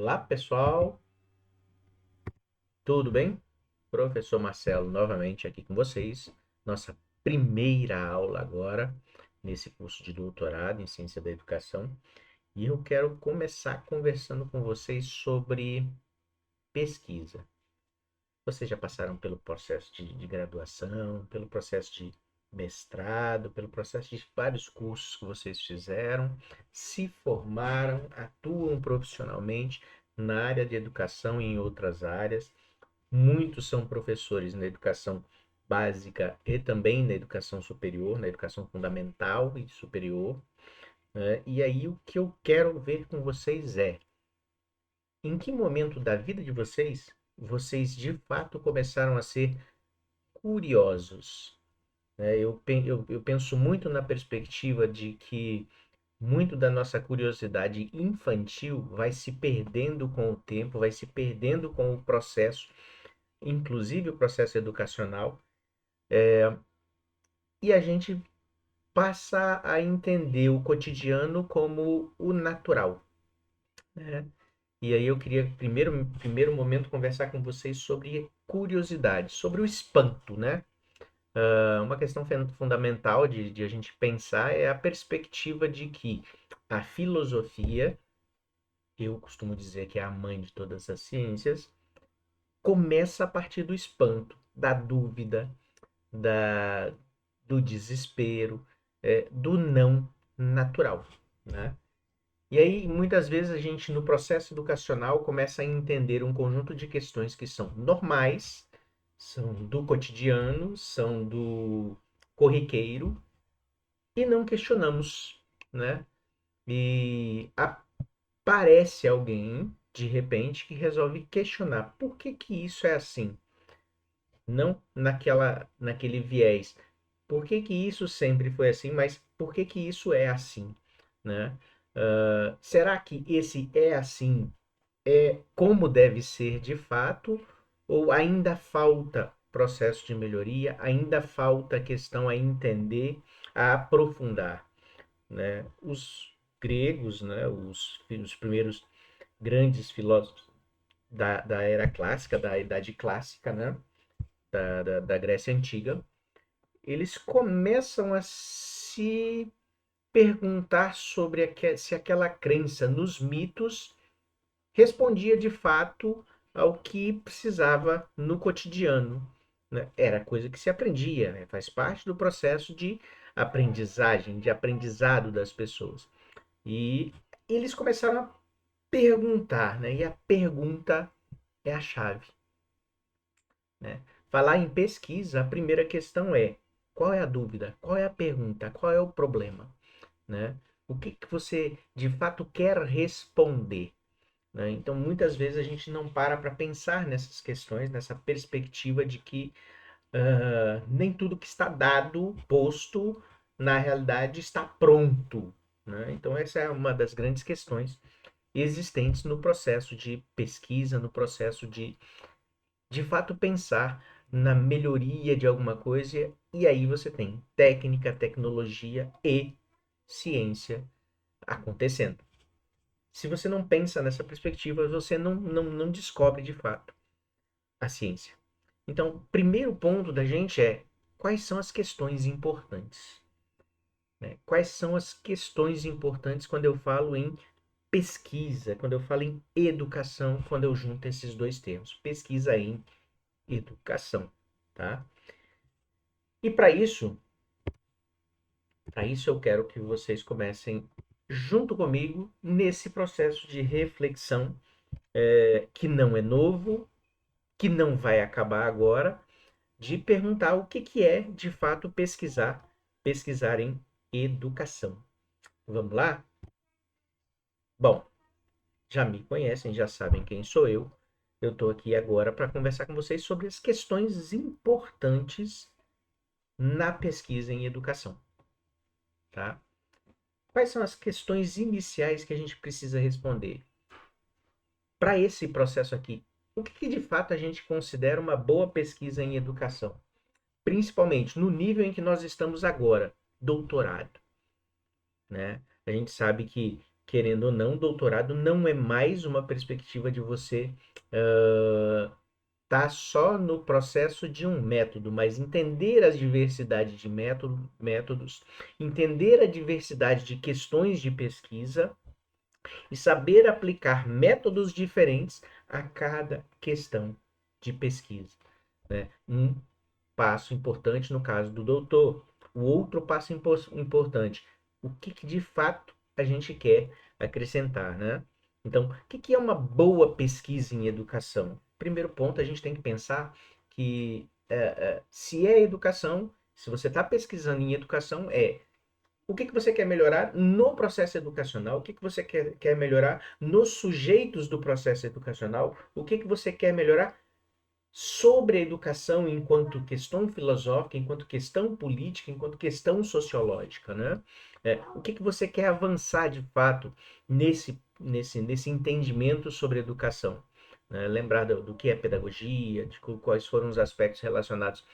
Olá, pessoal. Tudo bem? Professor Marcelo novamente aqui com vocês. Nossa primeira aula agora nesse curso de doutorado em Ciência da Educação. E eu quero começar conversando com vocês sobre pesquisa. Vocês já passaram pelo processo de graduação, pelo processo de mestrado, pelo processo de vários cursos que vocês fizeram, se formaram, atuam profissionalmente na área de educação e em outras áreas. Muitos são professores na educação básica e também na educação superior, na educação fundamental e superior, né? E aí o que eu quero ver com vocês é, em que momento da vida de vocês de fato começaram a ser curiosos, né? Eu penso muito na perspectiva de que muito da nossa curiosidade infantil vai se perdendo com o tempo, vai se perdendo com o processo, inclusive o processo educacional, e a gente passa a entender o cotidiano como o natural, né? E aí eu queria, primeiro momento, conversar com vocês sobre curiosidade, sobre o espanto, né? Uma questão fundamental de a gente pensar é a perspectiva de que a filosofia, eu costumo dizer que é a mãe de todas as ciências, começa a partir do espanto, da dúvida, da, do desespero, do não natural, né? E aí, muitas vezes, a gente, no processo educacional, começa a entender um conjunto de questões que são normais, são do cotidiano, são do corriqueiro, e não questionamos, né? E aparece alguém, de repente, que resolve questionar por que que isso é assim? Não naquele viés. Por que que isso sempre foi assim, mas por que que isso é assim, né? Será que esse é assim é como deve ser de fato, ou ainda falta processo de melhoria, ainda falta questão a entender, a aprofundar, né? Os gregos, né, os primeiros grandes filósofos da era clássica, da idade clássica, né, da Grécia Antiga, eles começam a se perguntar sobre se aquela crença nos mitos respondia de fato ao que precisava no cotidiano, né? Era coisa que se aprendia, né? Faz parte do processo de aprendizagem, de aprendizado das pessoas. E eles começaram a perguntar, né? E a pergunta é a chave, né? Falar em pesquisa, a primeira questão é: qual é a dúvida? Qual é a pergunta? Qual é o problema, né? O que que você de fato quer responder? Né? Então, muitas vezes a gente não para pensar nessas questões, nessa perspectiva de que nem tudo que está dado, posto, na realidade está pronto. Né? Então, essa é uma das grandes questões existentes no processo de pesquisa, no processo de fato, pensar na melhoria de alguma coisa, e aí você tem técnica, tecnologia e ciência acontecendo. Se você não pensa nessa perspectiva, você não descobre de fato a ciência. Então, o primeiro ponto da gente é quais são as questões importantes, né? Quais são as questões importantes quando eu falo em pesquisa, quando eu falo em educação, quando eu junto esses dois termos, pesquisa em educação, tá? E para isso eu quero que vocês comecem junto comigo nesse processo de reflexão, que não é novo, que não vai acabar agora, de perguntar o que que é, de fato, pesquisar em educação. Vamos lá? Bom, já me conhecem, já sabem quem sou eu. Eu estou aqui agora para conversar com vocês sobre as questões importantes na pesquisa em educação, tá? Quais são as questões iniciais que a gente precisa responder para esse processo aqui? O que que de fato a gente considera uma boa pesquisa em educação? Principalmente no nível em que nós estamos agora, doutorado, né? A gente sabe que querendo ou não, doutorado não é mais uma perspectiva de você tá só no processo de um método, mas entender as diversidades de métodos, entender a diversidade de questões de pesquisa e saber aplicar métodos diferentes a cada questão de pesquisa, né? Um passo importante no caso do doutor, o outro passo importante, o que de fato a gente quer acrescentar, né? Então, o que é uma boa pesquisa em educação? Primeiro ponto, a gente tem que pensar que se é educação, se você está pesquisando em educação, o que você quer melhorar no processo educacional, o que você quer melhorar nos sujeitos do processo educacional, o que você quer melhorar sobre a educação enquanto questão filosófica, enquanto questão política, enquanto questão sociológica, né? O que você quer avançar de fato nesse entendimento sobre educação? Né? Lembrar do que é pedagogia, de quais foram os aspectos relacionados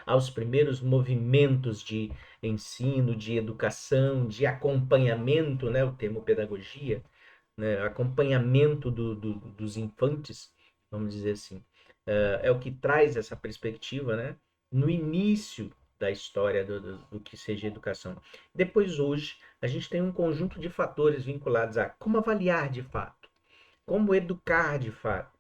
aos primeiros movimentos de ensino, de educação, de acompanhamento, né? O termo pedagogia, né? Acompanhamento dos infantes, vamos dizer assim, é o que traz essa perspectiva, né? No início da história do que seja educação. Depois, hoje, a gente tem um conjunto de fatores vinculados a como avaliar de fato, como educar de fato.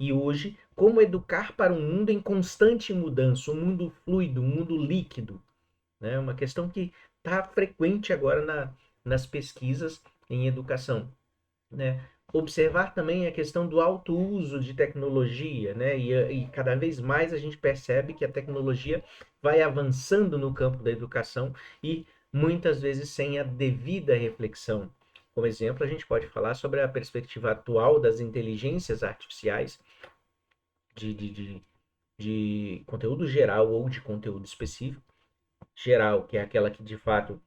E hoje, como educar para um mundo em constante mudança, um mundo fluido, um mundo líquido, né? Uma questão que está frequente agora nas pesquisas em educação, né? Observar também a questão do alto uso de tecnologia, né? E cada vez mais a gente percebe que a tecnologia vai avançando no campo da educação e muitas vezes sem a devida reflexão. Como exemplo, a gente pode falar sobre a perspectiva atual das inteligências artificiais de, de, de, de conteúdo geral ou de conteúdo específico. Geral, que é aquela que de fato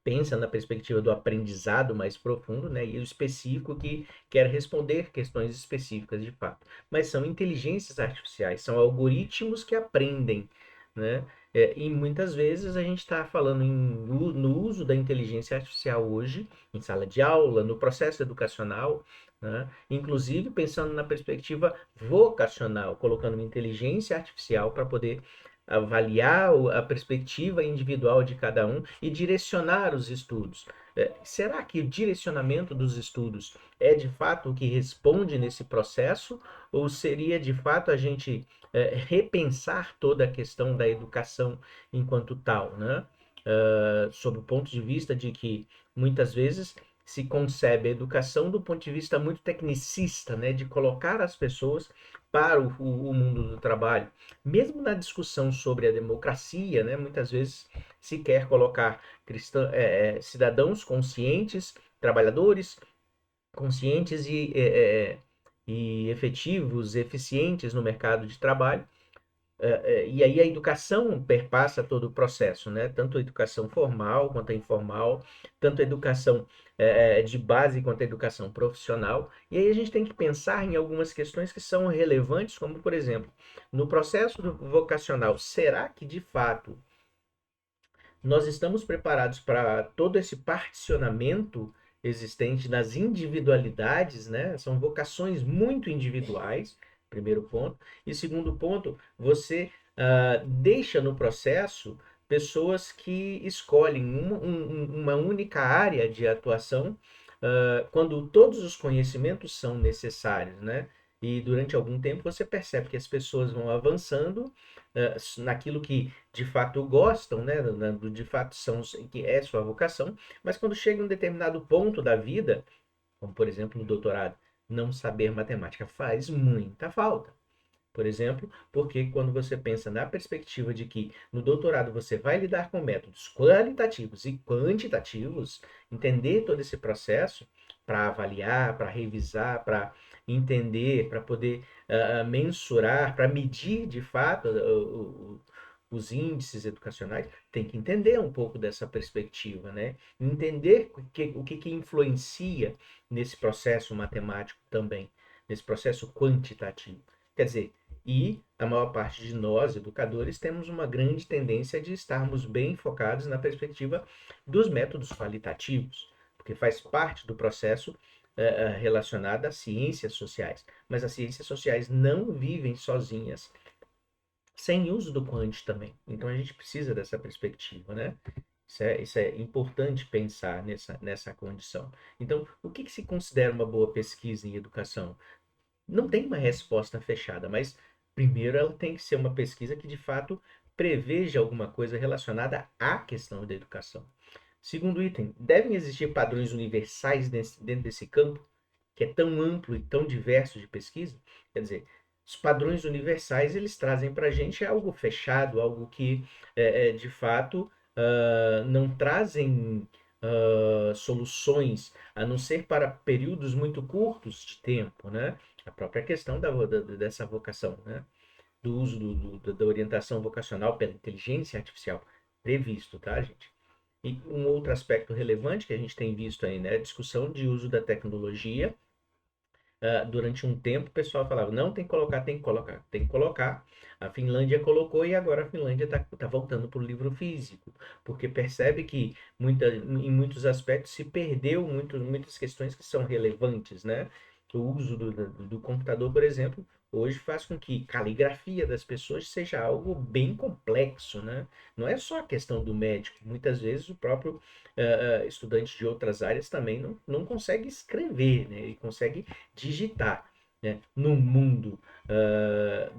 pensa na perspectiva do aprendizado mais profundo, né? E o específico que quer responder questões específicas de fato. Mas são inteligências artificiais, são algoritmos que aprendem, né? E muitas vezes a gente está falando no uso da inteligência artificial hoje, em sala de aula, no processo educacional, né? Inclusive pensando na perspectiva vocacional, colocando uma inteligência artificial para poder avaliar a perspectiva individual de cada um e direcionar os estudos. Será que o direcionamento dos estudos é de fato o que responde nesse processo? Ou seria de fato a gente repensar toda a questão da educação enquanto tal, né? Sob o ponto de vista de que muitas vezes se concebe a educação do ponto de vista muito tecnicista, né? De colocar as pessoas para o mundo do trabalho. Mesmo na discussão sobre a democracia, né, muitas vezes se quer colocar cidadãos conscientes, trabalhadores conscientes e efetivos, eficientes no mercado de trabalho, e aí a educação perpassa todo o processo, né? Tanto a educação formal quanto a informal, tanto a educação de base quanto a educação profissional. E aí a gente tem que pensar em algumas questões que são relevantes, como, por exemplo, no processo vocacional, será que de fato nós estamos preparados para todo esse particionamento existente nas individualidades, né? São vocações muito individuais, primeiro ponto. E segundo ponto, você deixa no processo pessoas que escolhem uma única área de atuação, quando todos os conhecimentos são necessários, né? E durante algum tempo você percebe que as pessoas vão avançando naquilo que de fato gostam, né? De fato que é sua vocação, mas quando chega em um determinado ponto da vida, como por exemplo no doutorado, não saber matemática faz muita falta. Por exemplo, porque quando você pensa na perspectiva de que no doutorado você vai lidar com métodos qualitativos e quantitativos, entender todo esse processo para avaliar, para revisar, para entender, para poder mensurar, para medir de fato os índices educacionais, tem que entender um pouco dessa perspectiva, né? Entender o que influencia nesse processo matemático também, nesse processo quantitativo. Quer dizer, e a maior parte de nós, educadores, temos uma grande tendência de estarmos bem focados na perspectiva dos métodos qualitativos. porque faz parte do processo relacionado às ciências sociais. Mas as ciências sociais não vivem sozinhas, sem uso do quant também. Então a gente precisa dessa perspectiva, né? Isso é importante pensar nessa condição. Então, o que se considera uma boa pesquisa em educação? Não tem uma resposta fechada, mas primeiro ela tem que ser uma pesquisa que de fato preveja alguma coisa relacionada à questão da educação. Segundo item, devem existir padrões universais dentro desse campo, que é tão amplo e tão diverso de pesquisa? Quer dizer, os padrões universais eles trazem para a gente algo fechado, algo que de fato não trazem soluções, a não ser para períodos muito curtos de tempo, né? A própria questão dessa vocação, né? Do uso da orientação vocacional pela inteligência artificial previsto, tá, gente? E um outro aspecto relevante que a gente tem visto aí, né? A discussão de uso da tecnologia. Durante um tempo o pessoal falava, não, tem que colocar, tem que colocar, tem que colocar. A Finlândia colocou e agora a Finlândia está voltando para o livro físico, porque percebe que em muitos aspectos se perdeu muitas questões que são relevantes, né? O uso do computador, por exemplo, hoje faz com que caligrafia das pessoas seja algo bem complexo, né? Não é só a questão do médico, muitas vezes o próprio estudante de outras áreas também não consegue escrever, né? Ele consegue digitar, né? No mundo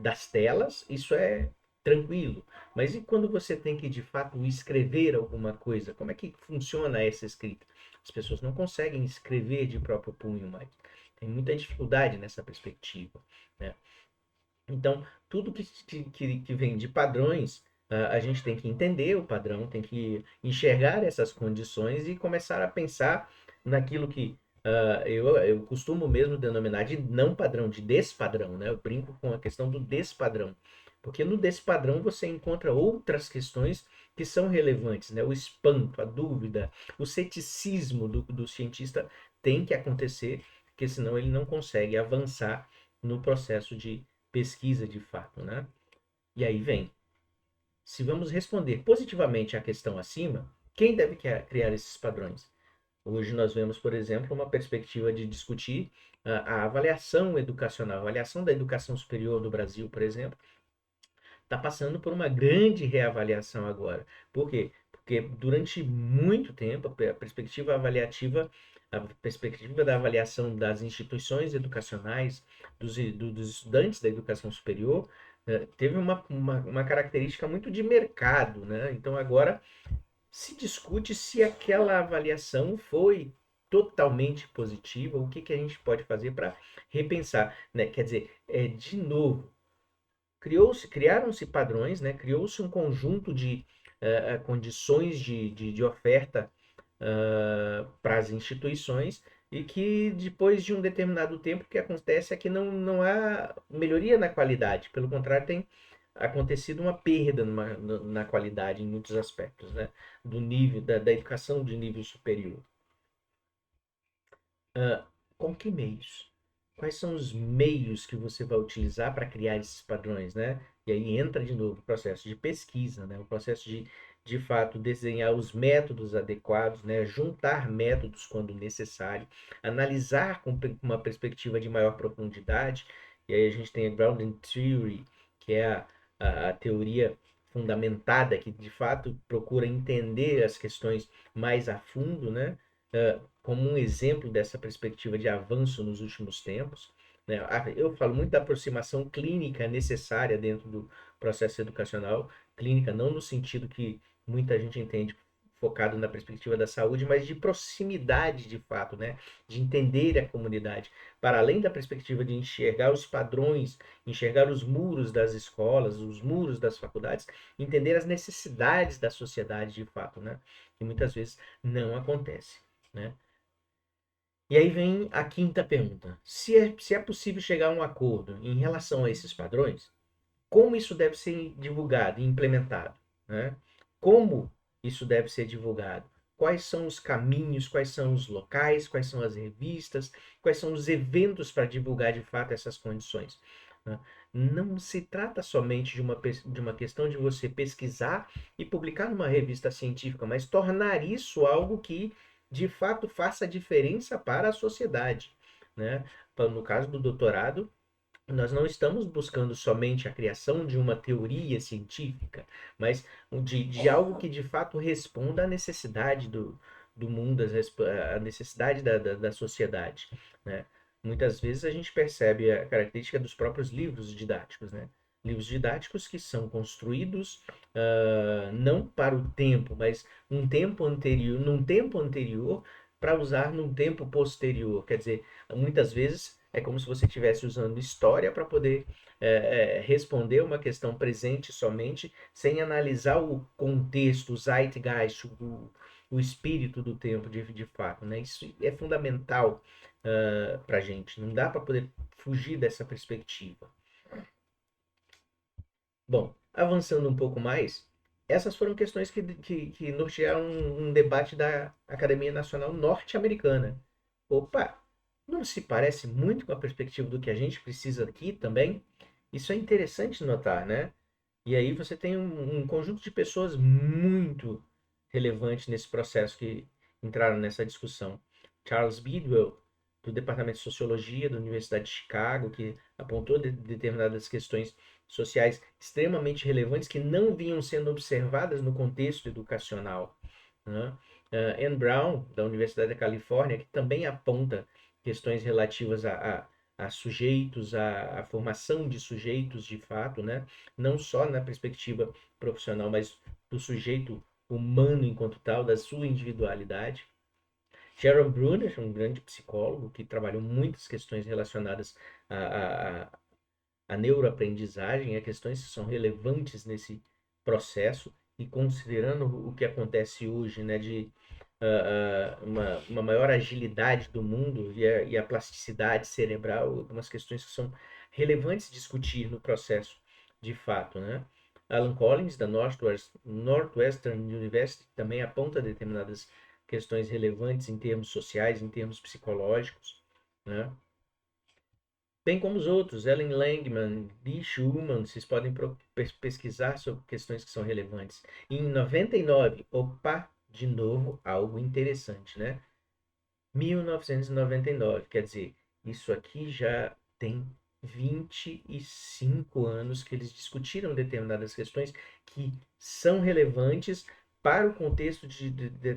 das telas, isso é tranquilo. Mas e quando você tem que de fato escrever alguma coisa? Como é que funciona essa escrita? As pessoas não conseguem escrever de próprio punho mais. Tem muita dificuldade nessa perspectiva, né? Então, tudo que vem de padrões, a gente tem que entender o padrão, tem que enxergar essas condições e começar a pensar naquilo que eu costumo mesmo denominar de não padrão, de despadrão, né? Eu brinco com a questão do despadrão, porque no despadrão você encontra outras questões que são relevantes, né? O espanto, a dúvida, o ceticismo do cientista tem que acontecer, porque senão ele não consegue avançar no processo de pesquisa de fato, né? E aí vem, se vamos responder positivamente à questão acima, quem deve criar esses padrões? Hoje nós vemos, por exemplo, uma perspectiva de discutir a avaliação educacional, a avaliação da educação superior do Brasil, por exemplo, está passando por uma grande reavaliação agora. Por quê? Porque durante muito tempo a perspectiva avaliativa, a perspectiva da avaliação das instituições educacionais, dos estudantes da educação superior, teve uma característica muito de mercado, né? Então agora se discute se aquela avaliação foi totalmente positiva, o que que a gente pode fazer para repensar, né? Quer dizer, de novo, criaram-se padrões, né? Criou-se um conjunto de condições de oferta para as instituições e que depois de um determinado tempo o que acontece é que não há melhoria na qualidade, pelo contrário, tem acontecido uma perda na qualidade em muitos aspectos, né? Do nível da educação de nível superior. Com que meios? Quais são os meios que você vai utilizar para criar esses padrões, né? E aí entra de novo o processo de pesquisa, né? O processo de fato, desenhar os métodos adequados, né? Juntar métodos quando necessário, analisar com uma perspectiva de maior profundidade. E aí a gente tem a Grounding Theory, que é a teoria fundamentada, que de fato procura entender as questões mais a fundo, né? Como um exemplo dessa perspectiva de avanço nos últimos tempos, né? Eu falo muito da aproximação clínica necessária dentro do processo educacional, clínica não no sentido que muita gente entende focado na perspectiva da saúde, mas de proximidade de fato, né? De entender a comunidade, para além da perspectiva de enxergar os padrões, enxergar os muros das escolas, os muros das faculdades, entender as necessidades da sociedade de fato, né? Que muitas vezes não acontece, né? E aí vem a quinta pergunta. Se é possível chegar a um acordo em relação a esses padrões, como isso deve ser divulgado e implementado, né? Como isso deve ser divulgado? Quais são os caminhos, quais são os locais, quais são as revistas, quais são os eventos para divulgar de fato essas condições, né? Não se trata somente de uma questão de você pesquisar e publicar numa revista científica, mas tornar isso algo que de fato faça diferença para a sociedade, né? No caso do doutorado, nós não estamos buscando somente a criação de uma teoria científica, mas de algo que de fato responda à necessidade do mundo, à necessidade da sociedade, né? Muitas vezes a gente percebe a característica dos próprios livros didáticos, né? Livros didáticos que são construídos não para o tempo, mas num tempo anterior para usar num tempo posterior. Quer dizer, muitas vezes é como se você estivesse usando história para poder responder uma questão presente somente, sem analisar o contexto, o zeitgeist, o espírito do tempo de fato. Né? Isso é fundamental para a gente. Não dá para poder fugir dessa perspectiva. Bom, avançando um pouco mais, essas foram questões que nortearam um debate da Academia Nacional Norte-Americana. Opa, não se parece muito com a perspectiva do que a gente precisa aqui também? Isso é interessante notar, né? E aí você tem um conjunto de pessoas muito relevantes nesse processo que entraram nessa discussão. Charles Bidwell, do Departamento de Sociologia da Universidade de Chicago, que apontou determinadas questões sociais extremamente relevantes que não vinham sendo observadas no contexto educacional, né? Anne Brown, da Universidade da Califórnia, que também aponta questões relativas a sujeitos, a formação de sujeitos de fato, né? Não só na perspectiva profissional, mas do sujeito humano enquanto tal, da sua individualidade. Sharon Brunner, um grande psicólogo que trabalhou muitas questões relacionadas a neuroaprendizagem, a questões que são relevantes nesse processo e considerando o que acontece hoje, né, de uma maior agilidade do mundo e a plasticidade cerebral, algumas questões que são relevantes discutir no processo de fato, né? Alan Collins, da Northwestern University, também aponta determinadas questões relevantes em termos sociais, em termos psicológicos, né? Bem como os outros, Ellen Langman, Lee Schumann, vocês podem pesquisar sobre questões que são relevantes. E em 99, opa, de novo, algo interessante, né? 1999, quer dizer, isso aqui já tem 25 anos que eles discutiram determinadas questões que são relevantes para o contexto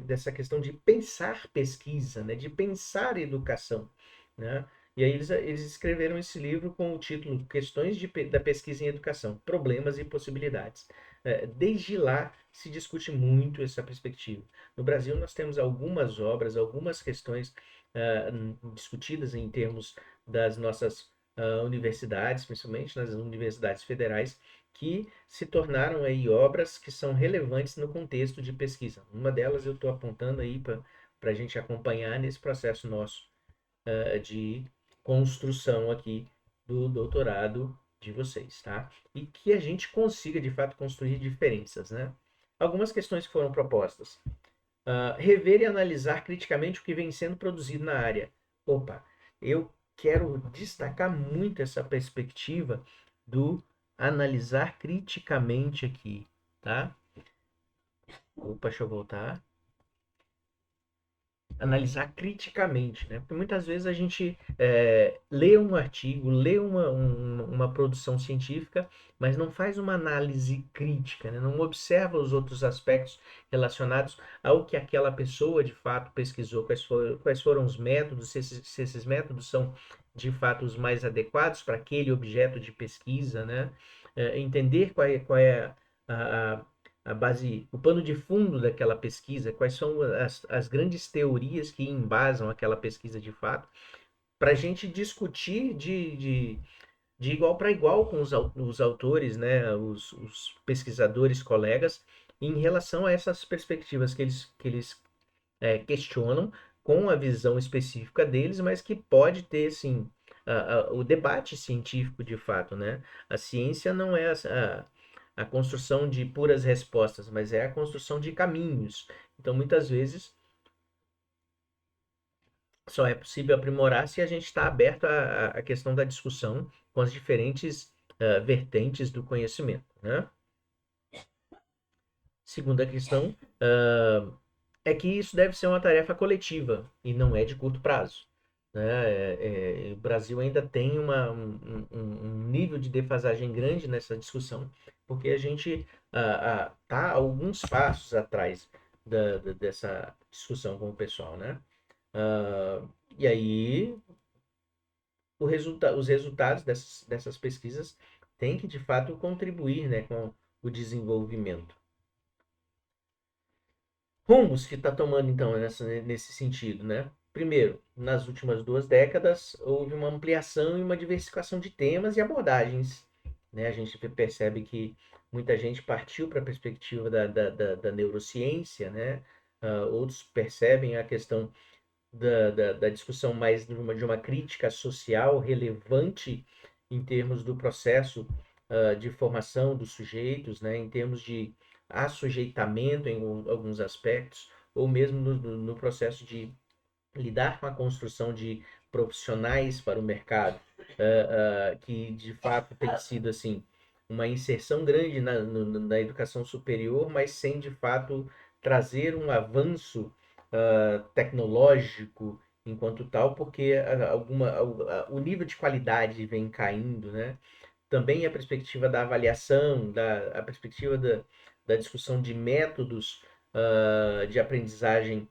dessa questão de pensar pesquisa, né? De pensar educação, né? E aí eles escreveram esse livro com o título Questões da Pesquisa em Educação, Problemas e Possibilidades. Desde lá se discute muito essa perspectiva. No Brasil nós temos algumas obras, algumas questões discutidas em termos das nossas universidades, principalmente nas universidades federais, que se tornaram aí obras que são relevantes no contexto de pesquisa. Uma delas eu estou apontando aí para a gente acompanhar nesse processo nosso de construção aqui do doutorado de vocês, tá? E que a gente consiga, de fato, construir diferenças, né? Algumas questões que foram propostas. Rever e analisar criticamente o que vem sendo produzido na área. Opa, eu quero destacar muito essa perspectiva do analisar criticamente aqui, tá? Opa, deixa eu voltar. Analisar criticamente, né? Porque muitas vezes a gente lê um artigo, lê uma produção científica, mas não faz uma análise crítica, né? Não observa os outros aspectos relacionados ao que aquela pessoa de fato pesquisou, quais foram os métodos, se esses métodos são de fato os mais adequados para aquele objeto de pesquisa, né? Entender qual é a, a base, o pano de fundo daquela pesquisa, quais são as grandes teorias que embasam aquela pesquisa de fato, para a gente discutir de igual para igual com os autores, né, os pesquisadores, colegas, em relação a essas perspectivas que eles questionam com a visão específica deles, mas que pode ter, sim, o debate científico de fato, né? A ciência não é a construção de puras respostas, mas é a construção de caminhos. Então, muitas vezes, só é possível aprimorar se a gente está aberto à questão da discussão com as diferentes vertentes do conhecimento, né? Segunda questão, é que isso deve ser uma tarefa coletiva e não é de curto prazo, né? O Brasil ainda tem um nível de defasagem grande nessa discussão, porque a gente está alguns passos atrás dessa discussão com o pessoal, né? Ah, e aí os resultados dessas pesquisas têm que, de fato, contribuir, né, com o desenvolvimento. Rumos que está tomando, então, nesse sentido, né? Primeiro, nas últimas 2 décadas, houve uma ampliação e uma diversificação de temas e abordagens, né? A gente percebe que muita gente partiu para a perspectiva da neurociência, né? Outros percebem a questão da discussão mais de uma crítica social relevante em termos do processo de formação dos sujeitos, né, em termos de assujeitamento em alguns aspectos, ou mesmo no processo de lidar com a construção de profissionais para o mercado, que de fato tem sido assim uma inserção grande na educação superior, mas sem de fato trazer um avanço tecnológico enquanto tal, porque o nível de qualidade vem caindo, né? Também a perspectiva da avaliação, a perspectiva da discussão de métodos de aprendizagem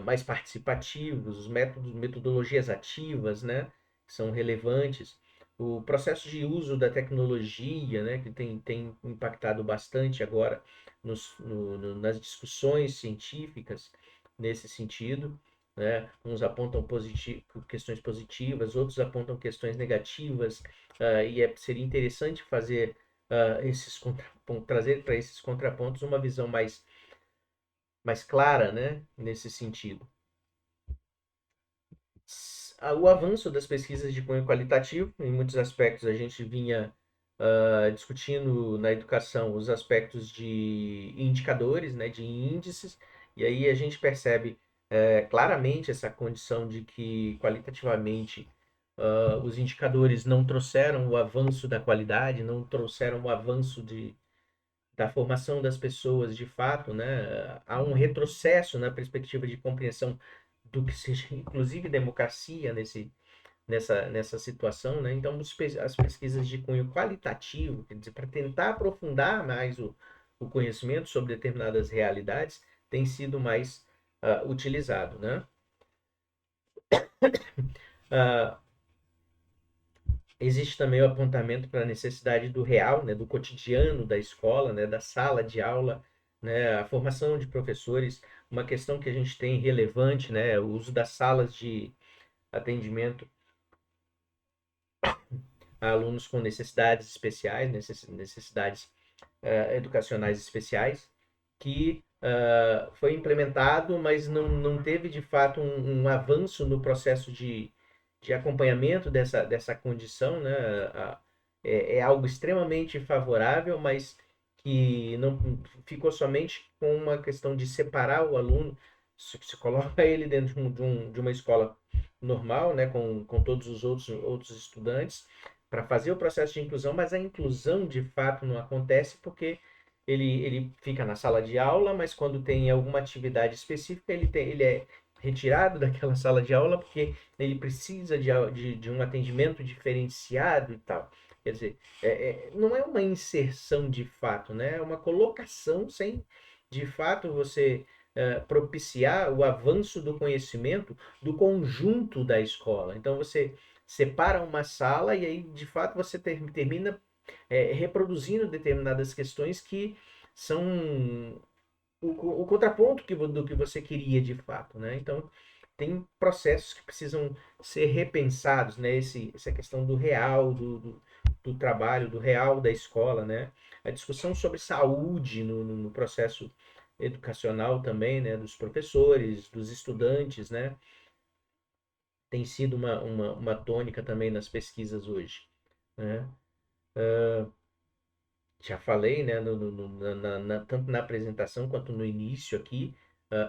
mais participativos, os métodos, metodologias ativas, né, que são relevantes. O processo de uso da tecnologia, né, que tem impactado bastante agora nas discussões científicas nesse sentido. Né? Uns apontam questões positivas, outros apontam questões negativas, seria interessante fazer trazer para esses contrapontos uma visão mais clara, né, nesse sentido. O avanço das pesquisas de cunho qualitativo, em muitos aspectos a gente vinha discutindo na educação os aspectos de indicadores, né, de índices, e aí a gente percebe claramente essa condição de que qualitativamente os indicadores não trouxeram o avanço da qualidade, não trouxeram o avanço da formação das pessoas de fato, né? Há um retrocesso na perspectiva de compreensão do que seja, inclusive, democracia nessa situação, né? Então, as pesquisas de cunho qualitativo, quer dizer, para tentar aprofundar mais o conhecimento sobre determinadas realidades, tem sido mais utilizado, né? Uh, Existe também o apontamento para a necessidade do real, né, do cotidiano da escola, né, da sala de aula, né, a formação de professores, uma questão que a gente tem relevante, né, o uso das salas de atendimento a alunos com necessidades especiais, necessidades educacionais especiais, que foi implementado, mas não teve de fato um avanço no processo de acompanhamento dessa condição, né? É algo extremamente favorável, mas que não ficou somente com uma questão de separar o aluno, se coloca ele dentro de uma escola normal, né, com todos os outros estudantes, para fazer o processo de inclusão, mas a inclusão de fato não acontece porque ele fica na sala de aula, mas quando tem alguma atividade específica, ele é retirado daquela sala de aula porque ele precisa de um atendimento diferenciado e tal. Quer dizer, não é uma inserção de fato, né? É uma colocação sem, de fato, você propiciar o avanço do conhecimento do conjunto da escola. Então, você separa uma sala e aí, de fato, você termina reproduzindo determinadas questões que são o contraponto do que você queria de fato, né? Então, tem processos que precisam ser repensados, né? Essa questão do real, do trabalho, do real da escola, né? A discussão sobre saúde no processo educacional também, né? Dos professores, dos estudantes, né? Tem sido uma tônica também nas pesquisas hoje, né? Já falei, né, tanto na apresentação quanto no início aqui,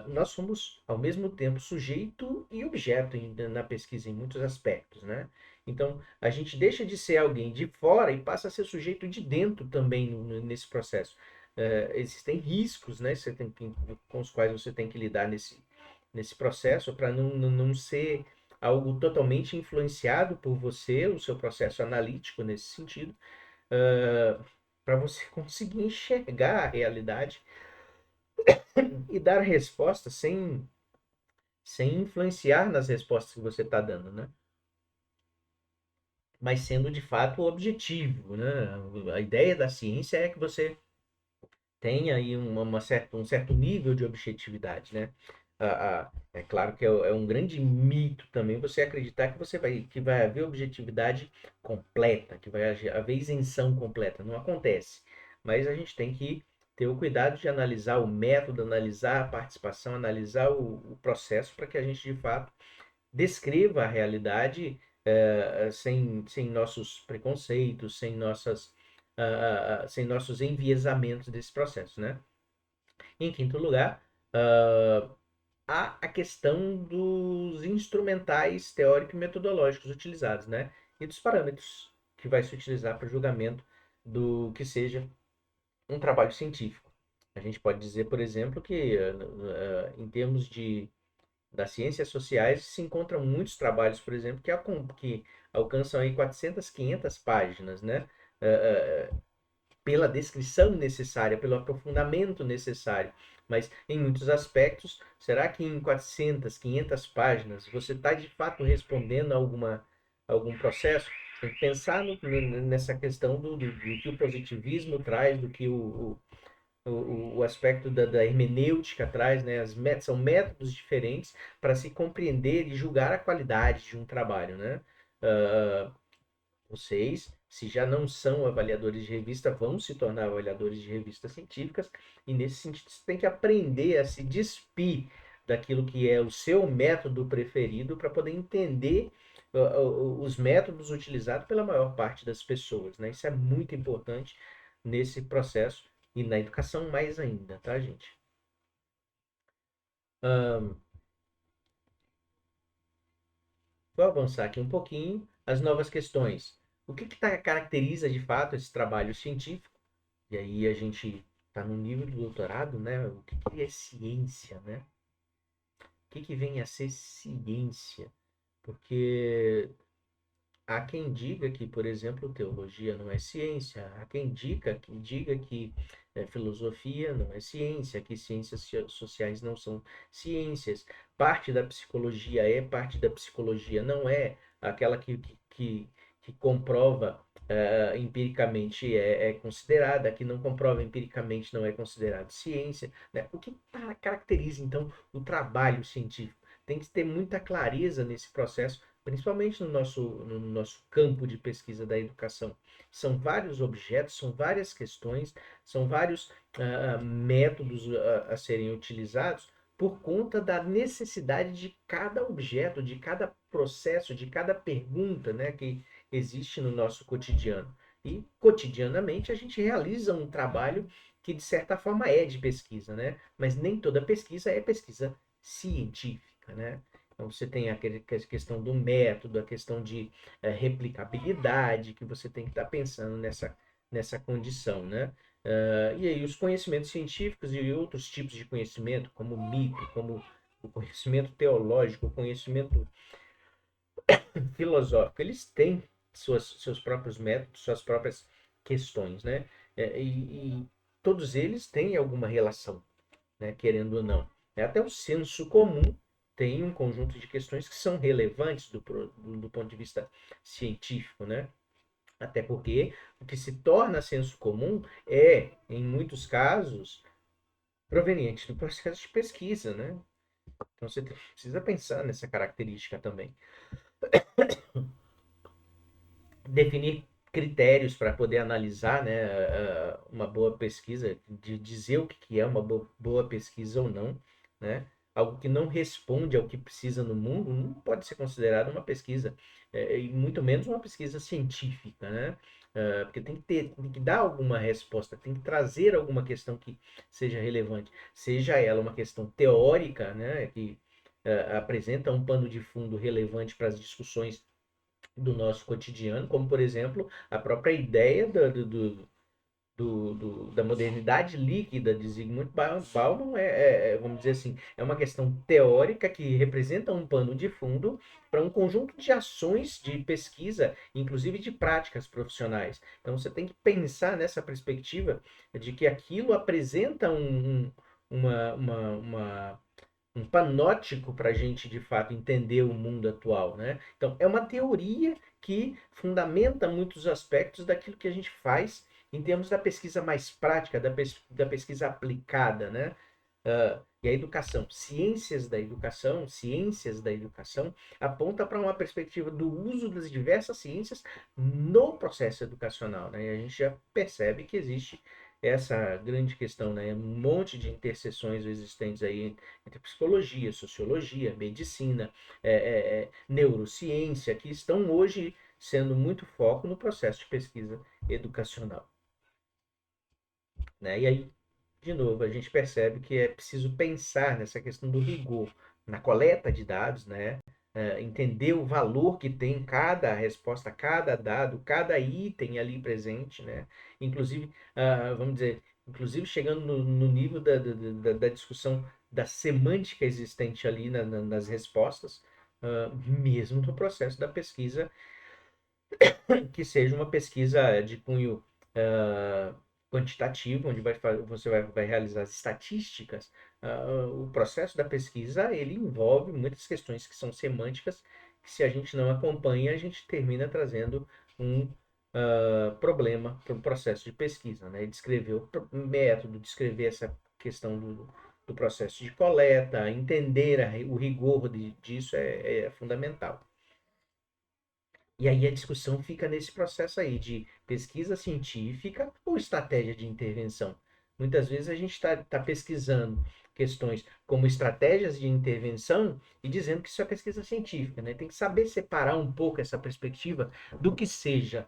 nós somos ao mesmo tempo sujeito e objeto na pesquisa em muitos aspectos, né? Então, a gente deixa de ser alguém de fora e passa a ser sujeito de dentro também nesse processo. existem riscos, né, com os quais você tem que lidar nesse processo para não ser algo totalmente influenciado por você, o seu processo analítico nesse sentido, para você conseguir enxergar a realidade e dar respostas sem influenciar nas respostas que você está dando, né? Mas sendo de fato objetivo, né? A ideia da ciência é que você tenha aí um certo nível de objetividade, né? É claro que é um grande mito também você acreditar que vai haver objetividade completa, que vai haver isenção completa. Não acontece. Mas a gente tem que ter o cuidado de analisar o método, analisar a participação, analisar o processo para que a gente, de fato, descreva a realidade sem nossos preconceitos, sem nossos enviesamentos desse processo, né? Em quinto lugar, há a questão dos instrumentais teórico e metodológicos utilizados, né? E dos parâmetros que vai se utilizar para o julgamento do que seja um trabalho científico. A gente pode dizer, por exemplo, que em termos das ciências sociais se encontram muitos trabalhos, por exemplo, que alcançam aí 400, 500 páginas, né? Pela descrição necessária, pelo aprofundamento necessário. Mas em muitos aspectos, será que em 400, 500 páginas você está de fato respondendo a algum processo? Tem que pensar nessa questão do que o positivismo traz, do que o aspecto da hermenêutica traz, né? São métodos diferentes para se compreender e julgar a qualidade de um trabalho, né? Uh, Vocês, se já não são avaliadores de revista, vão se tornar avaliadores de revistas científicas, e nesse sentido você tem que aprender a se despir daquilo que é o seu método preferido para poder entender os métodos utilizados pela maior parte das pessoas, né? Isso é muito importante nesse processo e na educação mais ainda, tá, gente? Ahn, Vou avançar aqui um pouquinho. As novas questões. O que caracteriza de fato esse trabalho científico? E aí a gente está no nível do doutorado, né? O que é ciência, né? O que vem a ser ciência? Porque há quem diga que, por exemplo, teologia não é ciência, há quem diga que filosofia não é ciência, que ciências sociais não são ciências, parte da psicologia é, parte da psicologia não é, aquela que comprova empiricamente é considerada, a que não comprova empiricamente não é considerada ciência, né? O que caracteriza, então, o trabalho científico? Tem que ter muita clareza nesse processo, principalmente no nosso campo de pesquisa da educação. São vários objetos, são várias questões, são vários métodos a serem utilizados por conta da necessidade de cada objeto, de cada processo, de cada pergunta, né, que existe no nosso cotidiano. E cotidianamente a gente realiza um trabalho que de certa forma é de pesquisa, né? Mas nem toda pesquisa é pesquisa científica, né? Então você tem a questão do método, a questão de replicabilidade, que você tem que estar pensando nessa condição, né? E aí os conhecimentos científicos e outros tipos de conhecimento, como o mito, como o conhecimento teológico, o conhecimento filosófico, eles têm seus próprios métodos, suas próprias questões, né? E todos eles têm alguma relação, né? Querendo ou não. Até o senso comum tem um conjunto de questões que são relevantes do ponto de vista científico, né? Até porque o que se torna senso comum é, em muitos casos, proveniente do processo de pesquisa, né? Então você precisa pensar nessa característica também. Definir critérios para poder analisar, né, uma boa pesquisa, de dizer o que é uma boa pesquisa ou não, né? Algo que não responde ao que precisa no mundo não pode ser considerado uma pesquisa, e muito menos uma pesquisa científica, né? Porque tem que dar alguma resposta, tem que trazer alguma questão que seja relevante, seja ela uma questão teórica, né, que apresenta um pano de fundo relevante para as discussões do nosso cotidiano, como por exemplo a própria ideia da modernidade líquida de Zygmunt Bauman vamos dizer assim, é uma questão teórica que representa um pano de fundo para um conjunto de ações de pesquisa, inclusive de práticas profissionais. Então você tem que pensar nessa perspectiva de que aquilo apresenta um panótico para a gente de fato entender o mundo atual, né? Então é uma teoria que fundamenta muitos aspectos daquilo que a gente faz em termos da pesquisa mais prática, da pesquisa aplicada, né? E a educação, ciências da educação, aponta para uma perspectiva do uso das diversas ciências no processo educacional, né? E a gente já percebe que existe essa grande questão, né? Um monte de interseções existentes aí entre psicologia, sociologia, medicina, neurociência, que estão hoje sendo muito foco no processo de pesquisa educacional, né? E aí, de novo, a gente percebe que é preciso pensar nessa questão do rigor na coleta de dados, né? Entender o valor que tem cada resposta, cada dado, cada item ali presente, né? Inclusive, vamos dizer, inclusive chegando no nível da discussão da semântica existente ali nas respostas, mesmo no processo da pesquisa que seja uma pesquisa de cunho quantitativo, onde você vai realizar as estatísticas. O processo da pesquisa ele envolve muitas questões que são semânticas, que se a gente não acompanha, a gente termina trazendo um problema para o processo de pesquisa, né? Descrever o método, descrever essa questão do processo de coleta, entender o rigor disso é fundamental. E aí a discussão fica nesse processo aí de pesquisa científica ou estratégia de intervenção. Muitas vezes a gente está pesquisando questões como estratégias de intervenção e dizendo que isso é pesquisa científica, né? Tem que saber separar um pouco essa perspectiva do que seja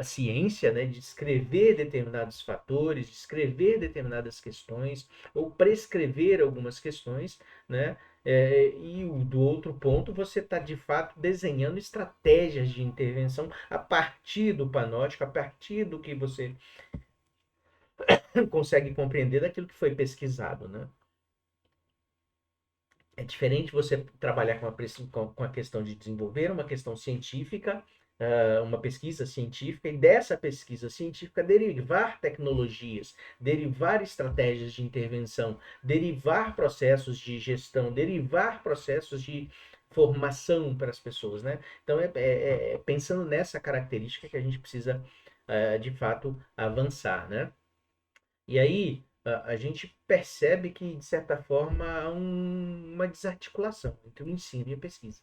ciência, né? De descrever determinados fatores, descrever determinadas questões ou prescrever algumas questões, né? E do outro ponto, você está de fato desenhando estratégias de intervenção a partir do panótico, a partir do que você consegue compreender daquilo que foi pesquisado, né? É diferente você trabalhar com a questão de desenvolver uma questão científica, uma pesquisa científica, e dessa pesquisa científica derivar tecnologias, derivar estratégias de intervenção, derivar processos de gestão, derivar processos de formação para as pessoas, né? Então, é pensando nessa característica que a gente precisa, de fato, avançar, né? E aí a gente percebe que, de certa forma, há uma desarticulação entre o ensino e a pesquisa.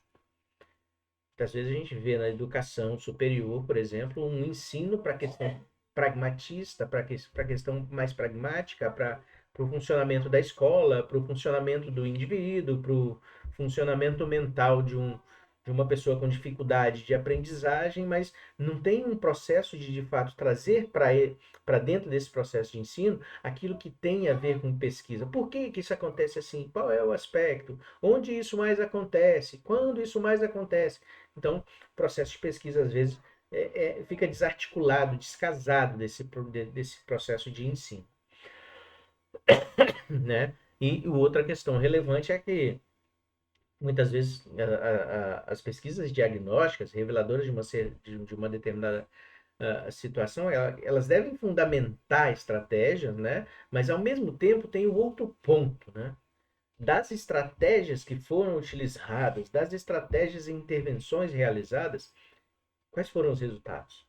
Às vezes a gente vê na educação superior, por exemplo, um ensino para a questão pragmatista, para a questão mais pragmática, para o funcionamento da escola, para o funcionamento do indivíduo, para o funcionamento mental de uma pessoa com dificuldade de aprendizagem, mas não tem um processo de fato, trazer para dentro desse processo de ensino aquilo que tem a ver com pesquisa. Por que isso acontece assim? Qual é o aspecto? Onde isso mais acontece? Quando isso mais acontece? Então, o processo de pesquisa, às vezes, fica desarticulado, descasado desse processo de ensino, né? E outra questão relevante é que, muitas vezes, as pesquisas diagnósticas, reveladoras de uma determinada situação, elas devem fundamentar estratégias, né? Mas, ao mesmo tempo, tem o outro ponto, né? Das estratégias que foram utilizadas, das estratégias e intervenções realizadas, quais foram os resultados?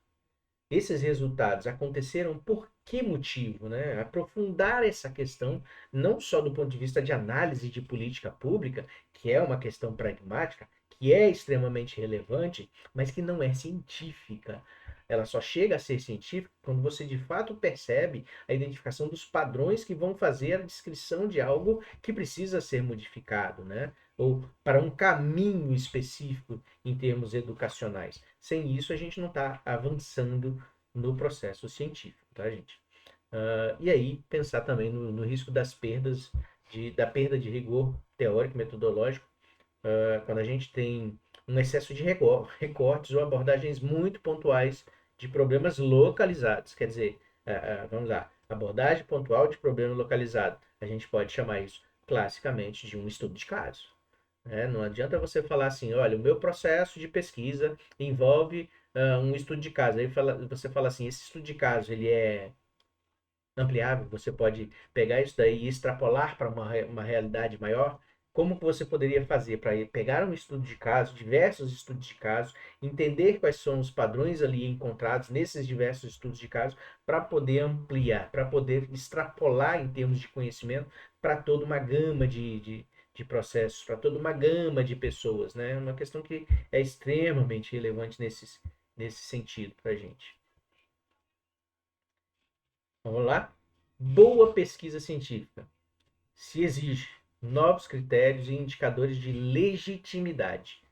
Esses resultados aconteceram por que motivo, né? Aprofundar essa questão, não só do ponto de vista de análise de política pública, que é uma questão pragmática, que é extremamente relevante, mas que não é científica. Ela só chega a ser científica quando você de fato percebe a identificação dos padrões que vão fazer a descrição de algo que precisa ser modificado, né? Ou para um caminho específico em termos educacionais. Sem isso, a gente não está avançando no processo científico, tá, gente? E aí, pensar também no risco das perdas, da perda de rigor teórico e metodológico, quando a gente tem um excesso de recortes ou abordagens muito pontuais de problemas localizados. Quer dizer, vamos lá, abordagem pontual de problema localizado. A gente pode chamar isso classicamente de um estudo de caso. Não adianta você falar assim, olha, o meu processo de pesquisa envolve um estudo de caso. Aí você fala assim, esse estudo de caso ele é ampliável, você pode pegar isso daí e extrapolar para uma realidade maior. Como que você poderia fazer para pegar um estudo de caso, diversos estudos de caso, entender quais são os padrões ali encontrados nesses diversos estudos de caso, para poder ampliar, para poder extrapolar em termos de conhecimento para toda uma gama de processos, para toda uma gama de pessoas, né? Uma questão que é extremamente relevante nesse sentido para a gente. Vamos lá? Boa pesquisa científica. Se exige novos critérios e indicadores de legitimidade.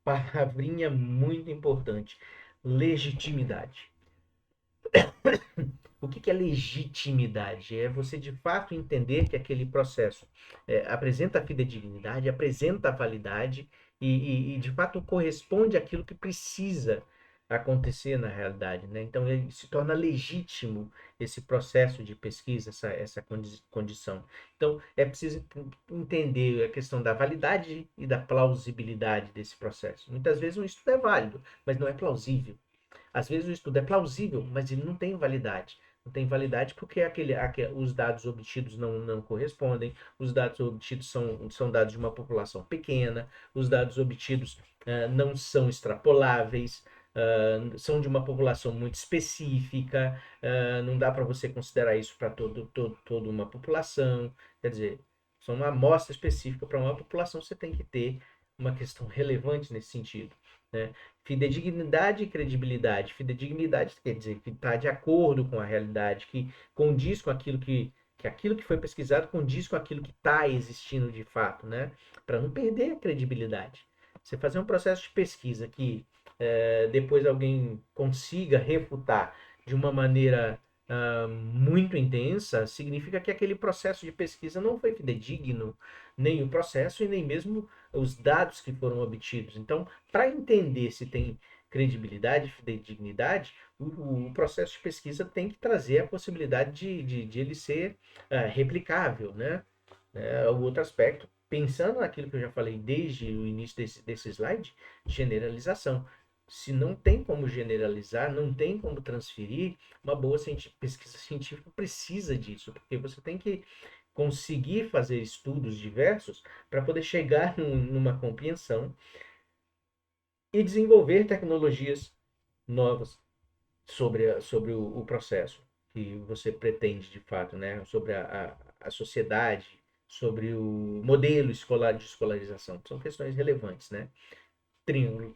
Palavrinha muito importante. Legitimidade. O que é legitimidade? É você de fato entender que aquele processo apresenta a fidedignidade, apresenta a validade e de fato corresponde àquilo que precisa acontecer na realidade, né? Então ele se torna legítimo esse processo de pesquisa, essa condição. Então é preciso entender a questão da validade e da plausibilidade desse processo. Muitas vezes um estudo é válido, mas não é plausível. Às vezes o estudo é plausível, mas ele não tem validade. Não tem validade porque os dados obtidos não correspondem, os dados obtidos são dados de uma população pequena, os dados obtidos não são extrapoláveis, são de uma população muito específica, não dá para você considerar isso para toda uma população. Quer dizer, são uma amostra específica para uma população, você tem que ter uma questão relevante nesse sentido, né? Fidedignidade e credibilidade. Fidedignidade quer dizer que está de acordo com a realidade, que condiz com aquilo que foi pesquisado condiz com aquilo que está existindo de fato, né? Para não perder a credibilidade. Você fazer um processo de pesquisa que depois alguém consiga refutar de uma maneira muito intensa, significa que aquele processo de pesquisa não foi fidedigno, nem o processo e nem mesmo os dados que foram obtidos. Então, para entender se tem credibilidade, fidedignidade, o processo de pesquisa tem que trazer a possibilidade de ele ser replicável, né? O outro aspecto, pensando naquilo que eu já falei desde o início desse slide, generalização. Se não tem como generalizar, não tem como transferir, uma boa pesquisa científica precisa disso, porque você tem que conseguir fazer estudos diversos para poder chegar numa compreensão e desenvolver tecnologias novas sobre o processo que você pretende de fato, né? Sobre a sociedade, sobre o modelo escolar de escolarização. São questões relevantes, né?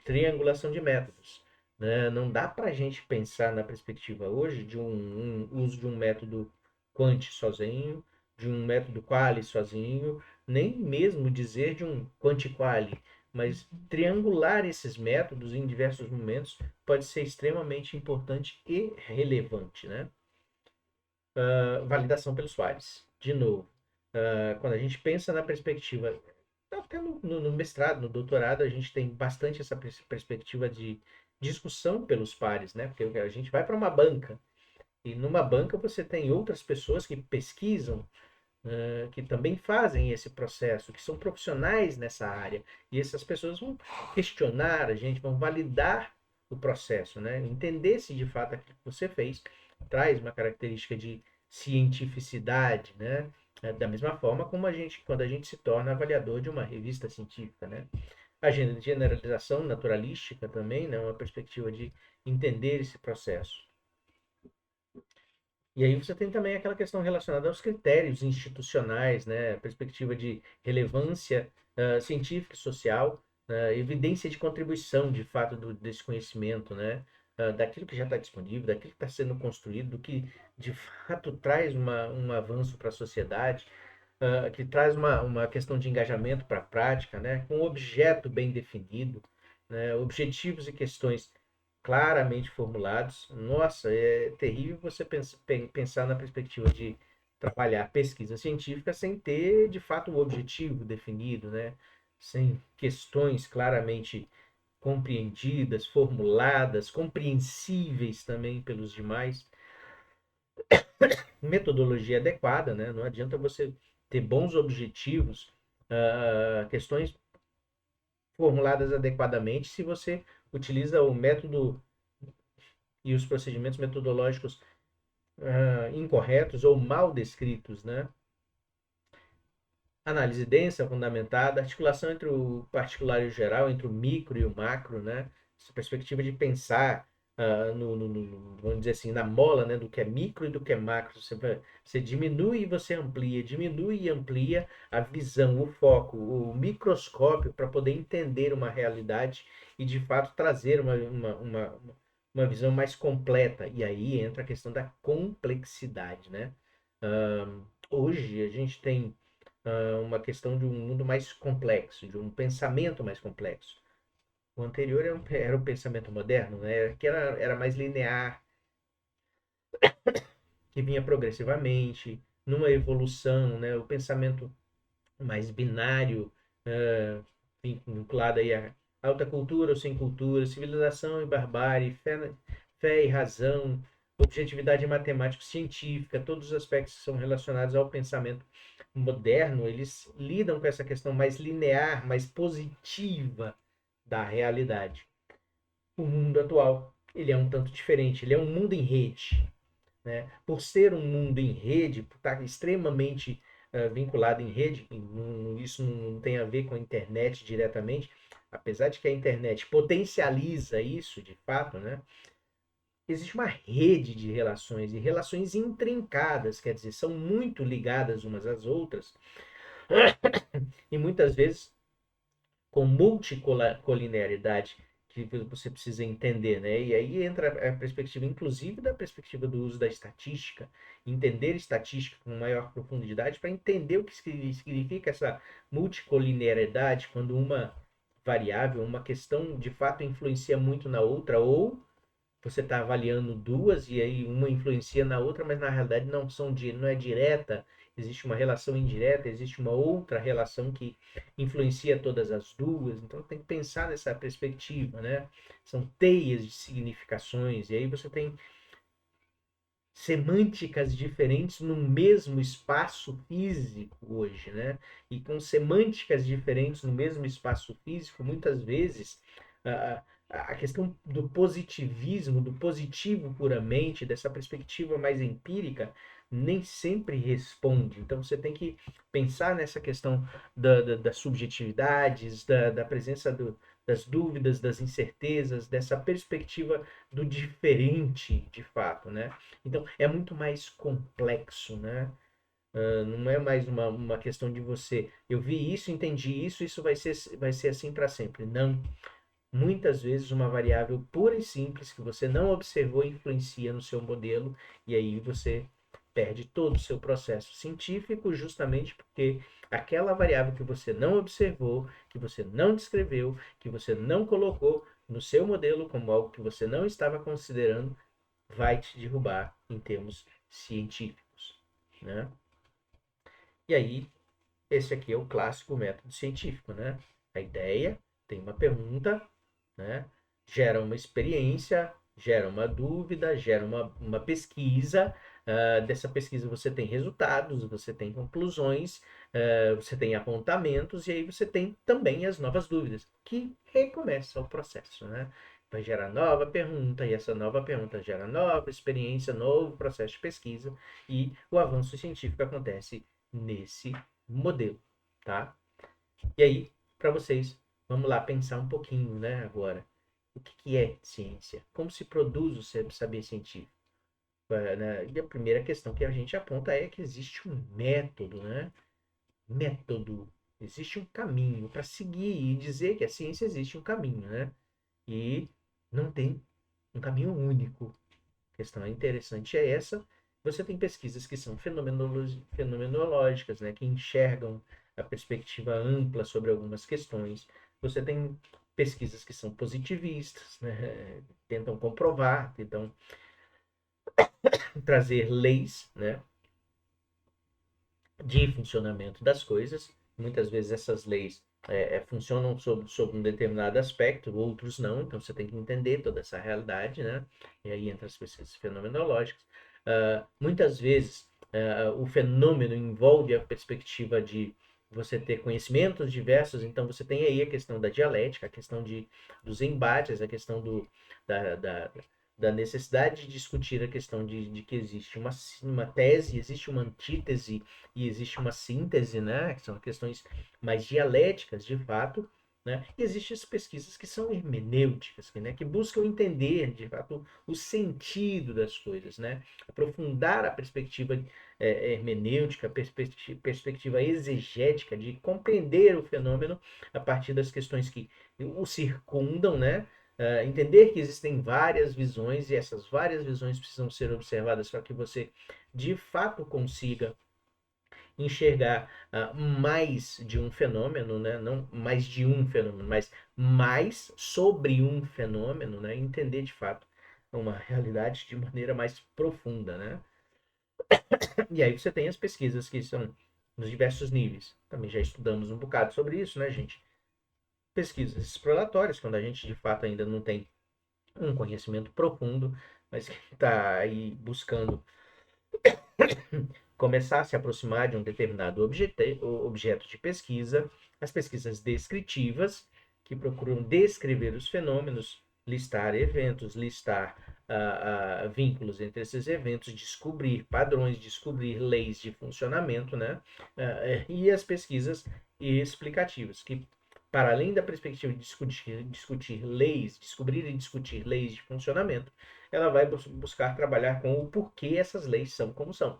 Triangulação de métodos. Né? Não dá para a gente pensar na perspectiva hoje de um uso de um método quant sozinho, de um método quali sozinho, nem mesmo dizer de um quanti-quali, mas triangular esses métodos em diversos momentos pode ser extremamente importante e relevante, né? Validação pelos pares. De novo, quando a gente pensa na perspectiva, até no mestrado, no doutorado, a gente tem bastante essa perspectiva de discussão pelos pares, né? Porque a gente vai para uma banca e numa banca você tem outras pessoas que pesquisam, que também fazem esse processo, que são profissionais nessa área. E essas pessoas vão questionar a gente, vão validar o processo, né? Entender se de fato aquilo que você fez traz uma característica de cientificidade, né? Da mesma forma como quando a gente se torna avaliador de uma revista científica, né? A generalização naturalística também, né? Uma perspectiva de entender esse processo. E aí você tem também aquela questão relacionada aos critérios institucionais, né? Perspectiva de relevância científica e social, evidência de contribuição, de fato, desse conhecimento, né? Daquilo que já está disponível, daquilo que está sendo construído, do que de fato traz um avanço para a sociedade, que traz uma questão de engajamento para a prática, né? Com um objeto bem definido, né? Objetivos e questões claramente formulados. Nossa, é terrível você pensar na perspectiva de trabalhar pesquisa científica sem ter, de fato, o objetivo definido, né? Sem questões claramente compreendidas, formuladas, compreensíveis também pelos demais. metodologia adequada, né? Não adianta você ter bons objetivos, questões formuladas adequadamente, se você utiliza o método e os procedimentos metodológicos incorretos ou mal descritos, né? Análise densa, fundamentada, articulação entre o particular e o geral, entre o micro e o macro, né? Essa perspectiva de pensar vamos dizer assim, na mola, né, do que é micro e do que é macro. Você diminui e você amplia, diminui e amplia a visão, o foco, o microscópio para poder entender uma realidade e, de fato, trazer uma visão mais completa. E aí entra a questão da complexidade, né? Hoje a gente tem uma questão de um mundo mais complexo, de um pensamento mais complexo. O anterior era um pensamento moderno, né? Que era mais linear, que vinha progressivamente, numa evolução, né? O pensamento mais binário, vinculado aí a alta cultura ou sem cultura, civilização e barbárie, fé e razão, objetividade matemático-científica, todos os aspectos que são relacionados ao pensamento moderno, eles lidam com essa questão mais linear, mais positiva da realidade. O mundo atual, ele é um tanto diferente, ele é um mundo em rede, né? Por ser um mundo em rede, por estar extremamente vinculado em rede, isso não tem a ver com a internet diretamente, apesar de que a internet potencializa isso de fato, né? Existe uma rede de relações e relações intrincadas, quer dizer, são muito ligadas umas às outras e muitas vezes com multicolinearidade que você precisa entender, né? E aí entra a perspectiva, inclusive, da perspectiva do uso da estatística, entender estatística com maior profundidade para entender o que significa essa multicolinearidade quando uma variável, uma questão de fato influencia muito na outra, ou você está avaliando duas e aí uma influencia na outra, mas na realidade não é direta, existe uma relação indireta, existe uma outra relação que influencia todas as duas, então tem que pensar nessa perspectiva, né? São teias de significações, e aí você tem semânticas diferentes no mesmo espaço físico hoje, né? E com semânticas diferentes no mesmo espaço físico, muitas vezes a questão do positivismo, do positivo puramente, dessa perspectiva mais empírica, nem sempre responde. Então você tem que pensar nessa questão das subjetividades, da presença das dúvidas, das incertezas, dessa perspectiva do diferente de fato, né? Então, é muito mais complexo, né? Não é mais uma questão de você, eu vi isso, entendi isso, isso vai ser assim para sempre. Não. Muitas vezes uma variável pura e simples que você não observou influencia no seu modelo e aí você perde todo o seu processo científico justamente porque aquela variável que você não observou, que você não descreveu, que você não colocou no seu modelo como algo que você não estava considerando, vai te derrubar em termos científicos, né? E aí, esse aqui é o clássico método científico, né? A ideia tem uma pergunta, né? Gera uma experiência, gera uma dúvida, gera uma pesquisa. Dessa pesquisa você tem resultados, você tem conclusões, você tem apontamentos e aí você tem também as novas dúvidas, que recomeça o processo, né? Vai gerar nova pergunta e essa nova pergunta gera nova experiência, novo processo de pesquisa e o avanço científico acontece nesse modelo, tá? E aí, para vocês, vamos lá pensar um pouquinho, né, agora. O que é ciência? Como se produz o saber científico? Né? E a primeira questão que a gente aponta é que existe um método, né? Método. Existe um caminho para seguir e dizer que a ciência existe um caminho, né? E não tem um caminho único. A questão interessante é essa. Você tem pesquisas que são fenomenológicas, né, que enxergam a perspectiva ampla sobre algumas questões. Você tem pesquisas que são positivistas, né, tentam comprovar, tentam trazer leis, né, de funcionamento das coisas. Muitas vezes essas leis funcionam sobre um determinado aspecto, outros não, então você tem que entender toda essa realidade, né? E aí entra as pesquisas fenomenológicas. Muitas vezes o fenômeno envolve a perspectiva de você ter conhecimentos diversos, então você tem aí a questão da dialética, a questão dos embates, a questão da, da, da necessidade de discutir a questão de que existe uma tese, existe uma antítese e existe uma síntese, né? Que são questões mais dialéticas, de fato, né? E existem as pesquisas que são hermenêuticas, que buscam entender, de fato, o sentido das coisas, né? Aprofundar a perspectiva hermenêutica, a perspectiva exegética de compreender o fenômeno a partir das questões que o circundam, né? Entender que existem várias visões e essas várias visões precisam ser observadas para que você de fato consiga enxergar mais de um fenômeno, né? Não mais de um fenômeno, mas mais sobre um fenômeno, né? Entender de fato uma realidade de maneira mais profunda, né? E aí você tem as pesquisas que são nos diversos níveis. Também já estudamos um bocado sobre isso, né, gente? Pesquisas exploratórias, quando a gente de fato ainda não tem um conhecimento profundo, mas que está aí buscando começar a se aproximar de um determinado objeto de pesquisa, as pesquisas descritivas, que procuram descrever os fenômenos, listar eventos, listar vínculos entre esses eventos, descobrir padrões, descobrir leis de funcionamento, né? E as pesquisas explicativas, que para além da perspectiva de discutir leis, descobrir e discutir leis de funcionamento, ela vai buscar trabalhar com o porquê essas leis são como são,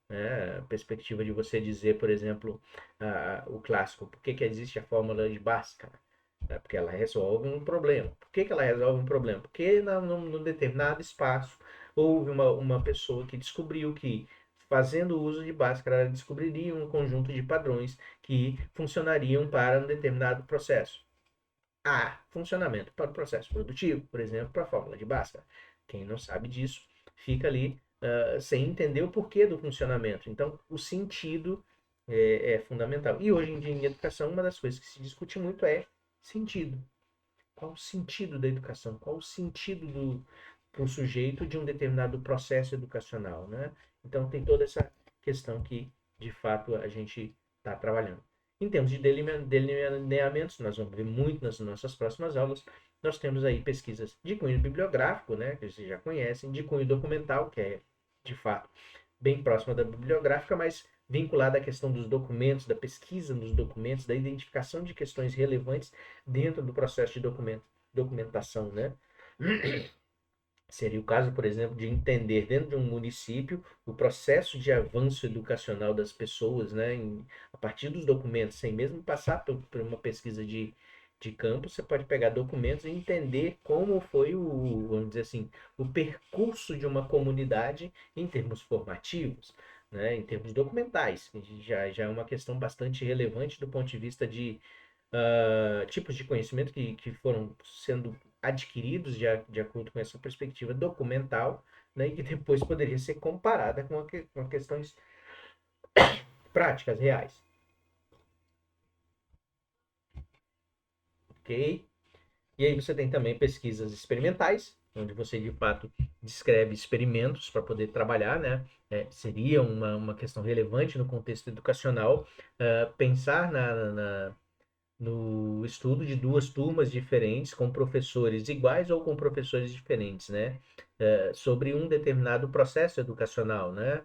né? A perspectiva de você dizer, por exemplo, o clássico, por que existe a fórmula de Bhaskara? Porque ela resolve um problema. Por que ela resolve um problema? Porque num determinado espaço houve uma pessoa que descobriu que, fazendo uso de Bhaskara, ela descobriria um conjunto de padrões que funcionariam para um determinado processo. Funcionamento para o processo produtivo, por exemplo, para a fórmula de Bhaskara. Quem não sabe disso fica ali sem entender o porquê do funcionamento. Então, o sentido é fundamental. E hoje em dia, em educação, uma das coisas que se discute muito é sentido. Qual o sentido da educação? Qual o sentido para o sujeito de um determinado processo educacional, né? Então, tem toda essa questão que, de fato, a gente está trabalhando. Em termos de delineamentos, nós vamos ver muito nas nossas próximas aulas. Nós temos aí pesquisas de cunho bibliográfico, né, que vocês já conhecem, de cunho documental, que é, de fato, bem próxima da bibliográfica, mas vinculada à questão dos documentos, da pesquisa nos documentos, da identificação de questões relevantes dentro do processo de documentação, né? Seria o caso, por exemplo, de entender dentro de um município o processo de avanço educacional das pessoas, né, a partir dos documentos, sem mesmo passar por uma pesquisa de campo, você pode pegar documentos e entender como foi vamos dizer assim, o percurso de uma comunidade em termos formativos, né, em termos documentais, que já é uma questão bastante relevante do ponto de vista de tipos de conhecimento que foram sendo adquiridos de acordo com essa perspectiva documental, né, e que depois poderia ser comparada com questões práticas, reais. Ok? E aí você tem também pesquisas experimentais, onde você de fato descreve experimentos para poder trabalhar, né? Seria uma questão relevante no contexto educacional, pensar no estudo de duas turmas diferentes, com professores iguais ou com professores diferentes, né? Sobre um determinado processo educacional, né?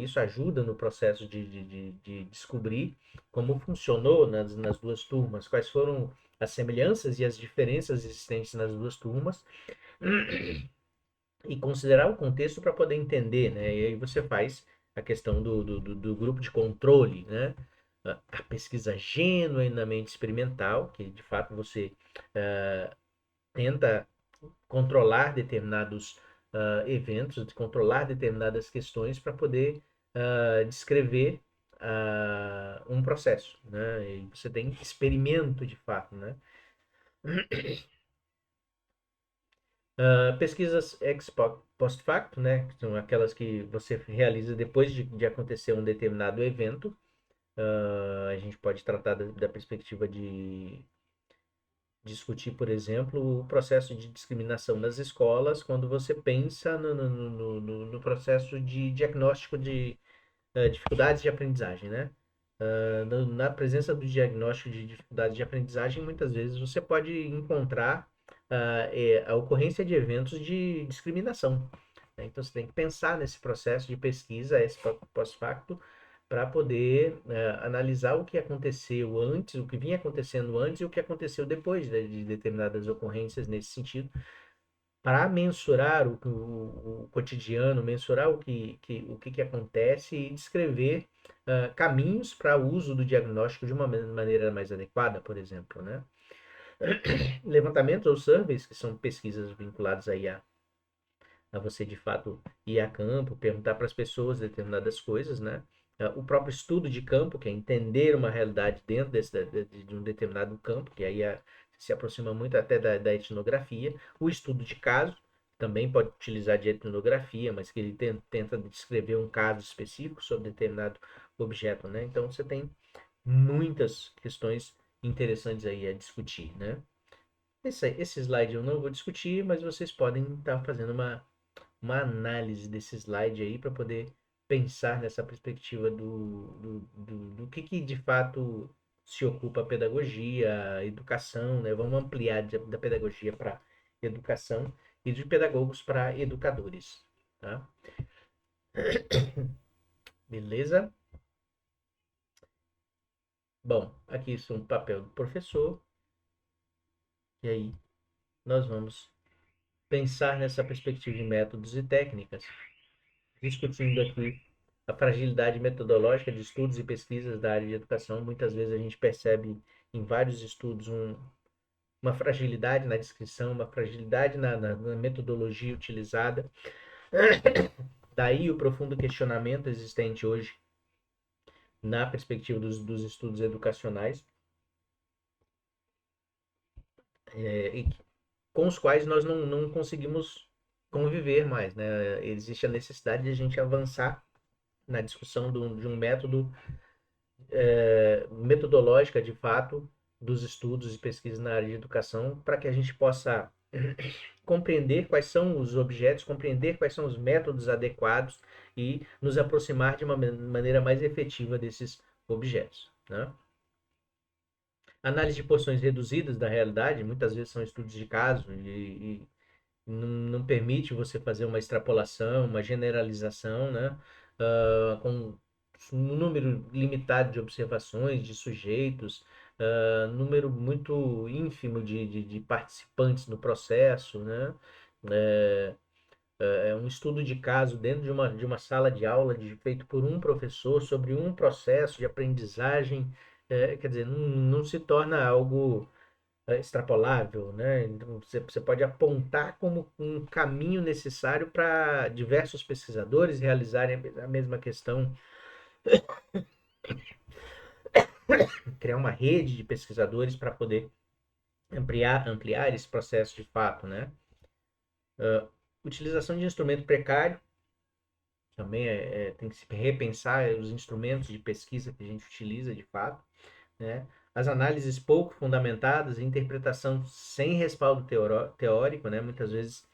Isso ajuda no processo de descobrir como funcionou nas duas turmas, quais foram as semelhanças e as diferenças existentes nas duas turmas, e considerar o contexto para poder entender, né? E aí você faz a questão do grupo de controle, né? A pesquisa genuinamente experimental, que de fato você tenta controlar determinados eventos, controlar determinadas questões para poder descrever um processo, né? E você tem experimento de fato, né? Pesquisas ex post facto, né? Que são aquelas que você realiza depois de acontecer um determinado evento. A gente pode tratar da perspectiva discutir, por exemplo, o processo de discriminação nas escolas, quando você pensa no processo de diagnóstico de dificuldades de aprendizagem, né? Na presença do diagnóstico de dificuldades de aprendizagem, muitas vezes você pode encontrar a ocorrência de eventos de discriminação, né? Então, você tem que pensar nesse processo de pesquisa, esse pós-facto, para poder analisar o que aconteceu antes, o que vinha acontecendo antes e o que aconteceu depois de determinadas ocorrências nesse sentido, para mensurar o cotidiano, mensurar o que acontece e descrever caminhos para o uso do diagnóstico de uma maneira mais adequada, por exemplo, né? Levantamentos ou surveys, que são pesquisas vinculadas aí a você de fato ir a campo, perguntar para as pessoas determinadas coisas, né? O próprio estudo de campo, que é entender uma realidade dentro de um determinado campo, que aí se aproxima muito até da etnografia. O estudo de caso, também pode utilizar de etnografia, mas que ele tenta descrever um caso específico sobre determinado objeto, né? Então você tem muitas questões interessantes aí a discutir, né? Esse slide eu não vou discutir, mas vocês podem estar fazendo uma análise desse slide aí para poder pensar nessa perspectiva do que de fato se ocupa a pedagogia, a educação, né? Vamos ampliar da pedagogia para educação e de pedagogos para educadores, tá? Beleza? Bom, aqui isso é um papel do professor, e aí nós vamos pensar nessa perspectiva de métodos e técnicas, discutindo aqui a fragilidade metodológica de estudos e pesquisas da área de educação. Muitas vezes a gente percebe em vários estudos uma fragilidade na descrição, uma fragilidade na metodologia utilizada. Daí o profundo questionamento existente hoje na perspectiva dos estudos educacionais, e com os quais nós não conseguimos conviver mais, né? Existe a necessidade de a gente avançar na discussão de um método metodológica, de fato, dos estudos e pesquisas na área de educação, para que a gente possa compreender quais são os objetos, compreender quais são os métodos adequados e nos aproximar de uma maneira mais efetiva desses objetos, né? Análise de porções reduzidas da realidade, muitas vezes são estudos de caso e não permite você fazer uma extrapolação, uma generalização, né? Com um número limitado de observações, de sujeitos, número muito ínfimo de participantes no processo, né? É, é um estudo de caso dentro de uma sala de aula feito por um professor sobre um processo de aprendizagem, quer dizer, não se torna algo extrapolável, né? Então, você pode apontar como um caminho necessário para diversos pesquisadores realizarem a mesma questão, criar uma rede de pesquisadores para poder ampliar esse processo de fato, né? Utilização de instrumento precário, também tem que se repensar os instrumentos de pesquisa que a gente utiliza de fato, né? As análises pouco fundamentadas, interpretação sem respaldo teórico, né? Muitas vezes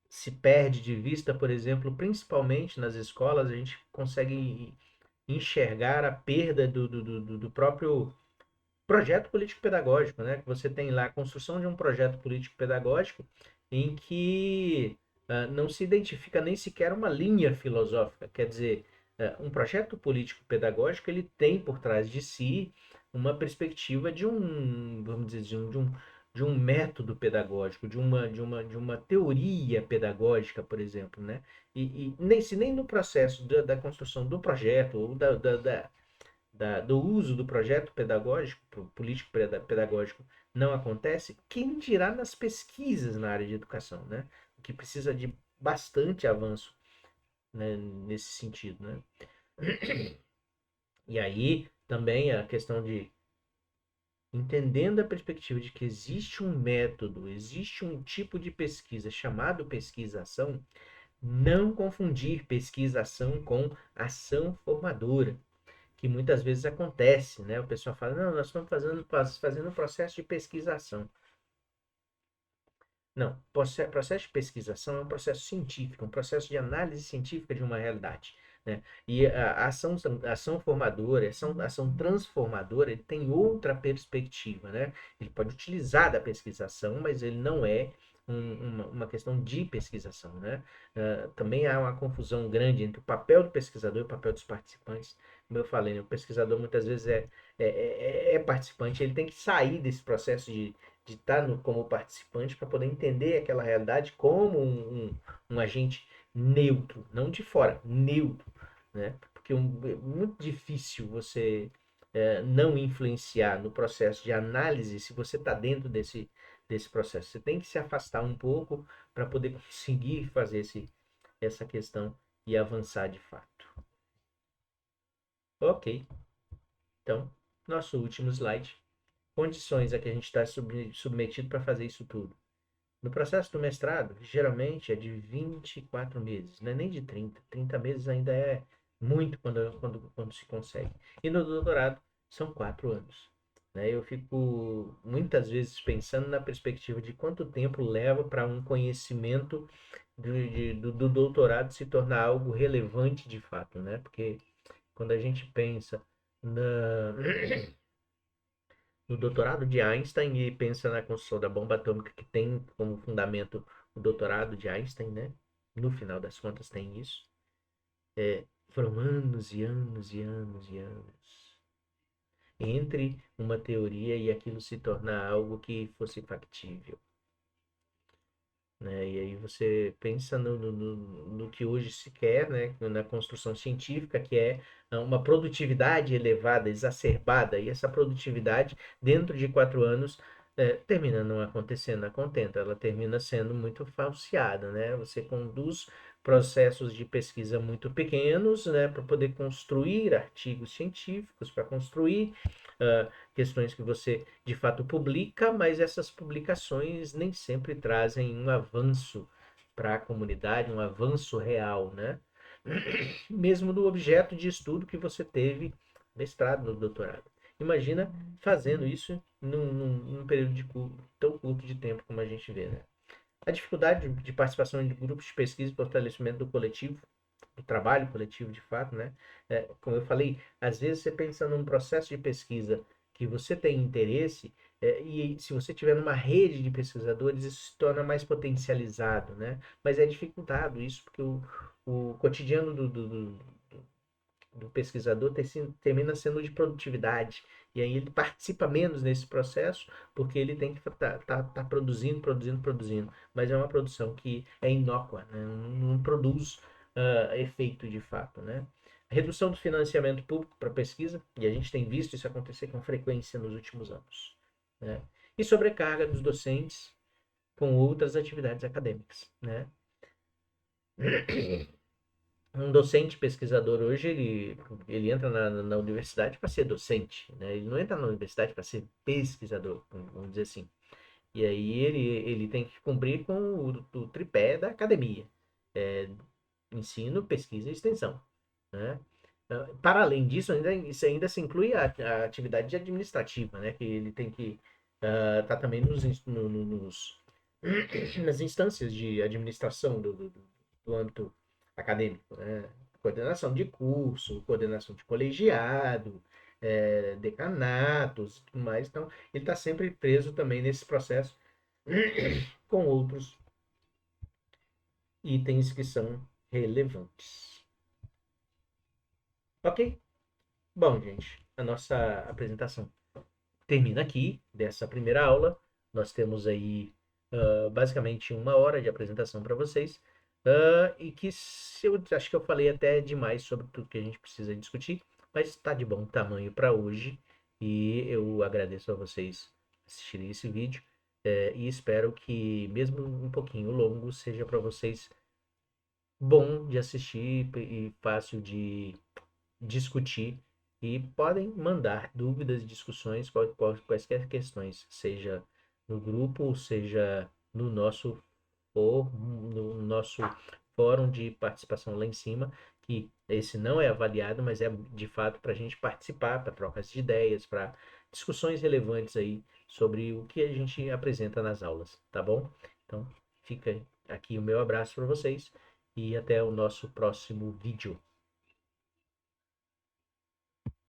se perde de vista, por exemplo, principalmente nas escolas, a gente consegue enxergar a perda do próprio projeto político-pedagógico, né? Que você tem lá a construção de um projeto político-pedagógico em que não se identifica nem sequer uma linha filosófica. Quer dizer, um projeto político-pedagógico ele tem por trás de si uma perspectiva vamos dizer, de um método pedagógico, de uma teoria pedagógica, por exemplo, né? E nem no processo da construção do projeto ou do uso do projeto pedagógico, político pedagógico, não acontece, quem dirá nas pesquisas na área de educação, né? O que precisa de bastante avanço, né, nesse sentido, né? E aí também a questão de entendendo a perspectiva de que existe um método, existe um tipo de pesquisa chamado pesquisação, não confundir pesquisação com ação formadora. que muitas vezes acontece, né? O pessoal fala, não, nós estamos fazendo um processo de pesquisação. Não, processo de pesquisação é um processo científico, um processo de análise científica de uma realidade, né? E a ação formadora, a ação transformadora, ele tem outra perspectiva, né? Ele pode utilizar da pesquisação, mas ele não é uma questão de pesquisação, né? Também há uma confusão grande entre o papel do pesquisador e o papel dos participantes. Como eu falei, né? O pesquisador muitas vezes é participante, ele tem que sair desse processo de estar como participante para poder entender aquela realidade como um agente neutro, não de fora, neutro, né? Porque é muito difícil você não influenciar no processo de análise se você está dentro desse processo. Você tem que se afastar um pouco para poder conseguir fazer essa questão e avançar de fato. Ok, então, nosso último slide. Condições a que a gente está submetido para fazer isso tudo. No processo do mestrado, geralmente é de 24 meses, não é nem de 30. 30 meses ainda é muito quando se consegue. E no doutorado, são 4 anos. Né? Eu fico muitas vezes pensando na perspectiva de quanto tempo leva para um conhecimento do doutorado se tornar algo relevante de fato. Né? Porque quando a gente pensa na, no doutorado de Einstein e pensa na construção da bomba atômica que tem como fundamento o doutorado de Einstein, né? No final das contas tem isso. Foram anos e anos e anos e anos entre uma teoria e aquilo se tornar algo que fosse factível. Né? E aí você pensa no que hoje se quer, né? Na construção científica, que é uma produtividade elevada, exacerbada, e essa produtividade, dentro de 4 anos, termina não acontecendo a contento, ela termina sendo muito falseada, né? Você conduz processos de pesquisa muito pequenos, né, para poder construir artigos científicos, para construir questões que você de fato publica, mas essas publicações nem sempre trazem um avanço para a comunidade, um avanço real, né? Mesmo no objeto de estudo que você teve mestrado, no doutorado. Imagina fazendo isso num período tão curto de tempo como a gente vê, né? A dificuldade de participação em grupos de pesquisa e fortalecimento do coletivo, do trabalho coletivo de fato, né? Como eu falei, às vezes você pensa num processo de pesquisa que você tem interesse, e se você tiver numa rede de pesquisadores, isso se torna mais potencializado, né? Mas é dificultado isso, porque o cotidiano do pesquisador termina sendo de produtividade. E aí ele participa menos nesse processo, porque ele tem que tá produzindo, produzindo, produzindo. Mas é uma produção que é inócua, né? Não produz efeito de fato, né? Redução do financiamento público para pesquisa, e a gente tem visto isso acontecer com frequência nos últimos anos. Né? E sobrecarga dos docentes com outras atividades acadêmicas. Né? Um docente pesquisador hoje, ele entra na universidade para ser docente, né? Ele não entra na universidade para ser pesquisador, vamos dizer assim. E aí ele tem que cumprir com o tripé da academia. É, ensino, pesquisa e extensão. Né? Para além disso, isso ainda se inclui a atividade administrativa, né? Que ele tem que estar também nas instâncias de administração do âmbito acadêmico, né? Coordenação de curso, coordenação de colegiado, decanatos, tudo mais. Então, ele está sempre preso também nesse processo com outros itens que são relevantes. Ok? Bom, gente, a nossa apresentação termina aqui, dessa primeira aula. Nós temos aí basicamente 1 hora de apresentação para vocês. E que eu acho que eu falei até demais sobre tudo que a gente precisa discutir, mas está de bom tamanho para hoje. E eu agradeço a vocês assistirem esse vídeo. E espero que, mesmo um pouquinho longo, seja para vocês bom de assistir e fácil de discutir. E podem mandar dúvidas e discussões, quaisquer questões, seja no grupo, seja no nosso fórum de participação lá em cima, que esse não é avaliado, mas é de fato para a gente participar, para trocas de ideias, para discussões relevantes aí sobre o que a gente apresenta nas aulas, tá bom? Então, fica aqui o meu abraço para vocês e até o nosso próximo vídeo.